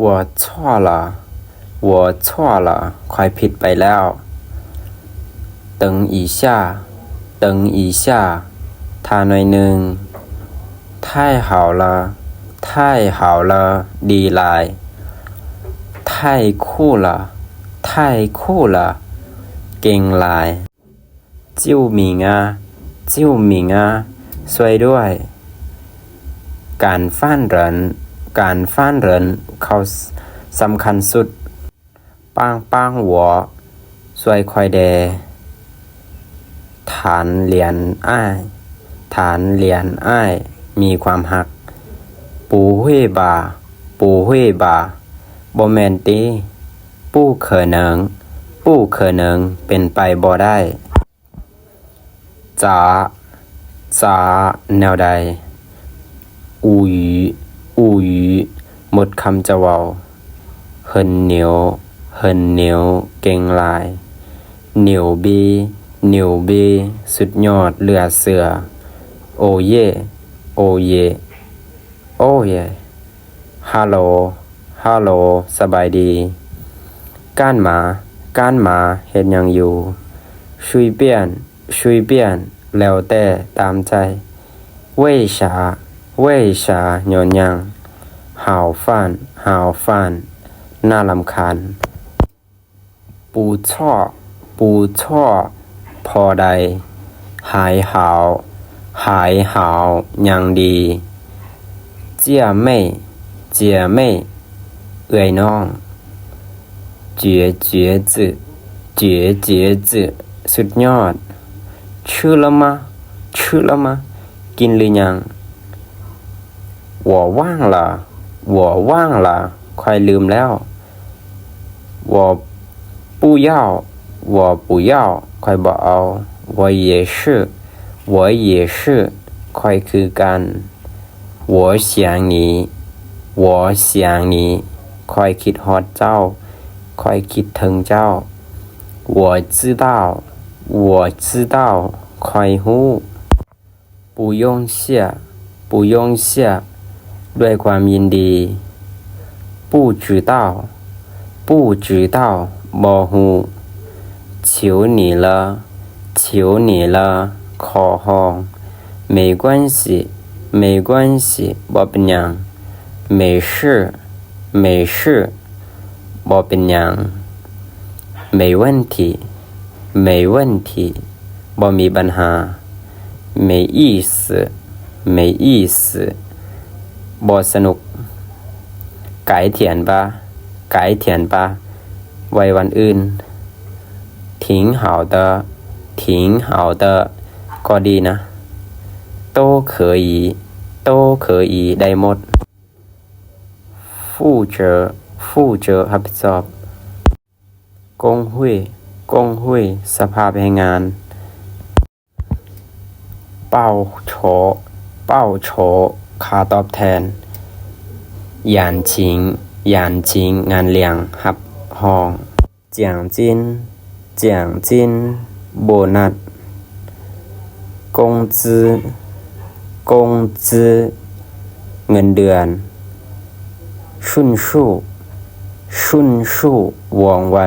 我错了我错了คอยผิดไปแล้ว等一下等一下ท่าหน่อยหนึ่ง太好了太好了ดีหลาย太酷了太酷了เก่งหลายจิ้วหมิงอ่ะจิ้วหมิงอ่ะช่วยด้วยการฟ้านเหรินการฟ้านเหรินเขาสำคัญสุดป้างป้างหัวช่วยคอยแดฐานเหรียญอ้ายฐานเหรียญอ้ายมีความหักปูเฮ่บาปูเฮ่บาบ่แม่นติปู้เขอเนิงปู้เขอเนิงเป็นไปบ่ได้จ๋าจ๋าแนวใดอูหยีอูหยีหมดคำจะเว้าเฮินเหนียวเฮินเหนียวเก่งหลายเหนียวบีเหนียวบีสุดยอดเหลือเสือโอเย่โอเย่โอเย่ฮัลโหลฮัลโหลสบายดีก้านหมาก้านหมาเฮ็ดหยังอยู่ชุยเปี้ยนชุยเปี้ยนแล้วแต่ตามใจเว่ยฉาเว่ยฉาย้อนหยังห่าวฟ้านห่าวฟ้านน่ารำคาญปูช่อปูช่อพอใดหายหาวหายหาวยังดีเจียไม่เจียไม่เอ่ยน้องเจี๋ยเจี๋ยจื่อเจี๋ยเจี๋ยจื่อสุดยอดชื่อละมะชื่อละมะกินหรือยัง我忘了我忘了ค่อยลืมแล้ว我不要我不要ค่อยบ่เอา我也是我也是ค่อยคือกัน我想你我想你ค่อยคิดฮอดเจ้าค่อยคิดถึงเจ้า我知道我知道ค่อยฮู้不用谢不用谢ด้วยความยินดี不知道不知道บ่ฮู้求你了求你了ขอห้อง没关系没关系บ่เป็นหยัง没事没事บ่เป็นหยัง没问题没问题บ่มีปัญหา没意思没意思บ่สนุก改天吧改天吧ไว้วันอื่น挺好的挺好的ก็ดีนะ都可以都可以ได้หมด负责负责รับผิดชอบกงหุยกงหุยสภาพแรงงานเป้าโฉเป้าโฉค่าตอบแทนหยานชิงหยานชิงงานเลี้ยงรับห้องเจียงจินเจียงจินโบนัสกงจื้อกงจื้อเงินเดือนชุนชู่ชุนชู่วองไว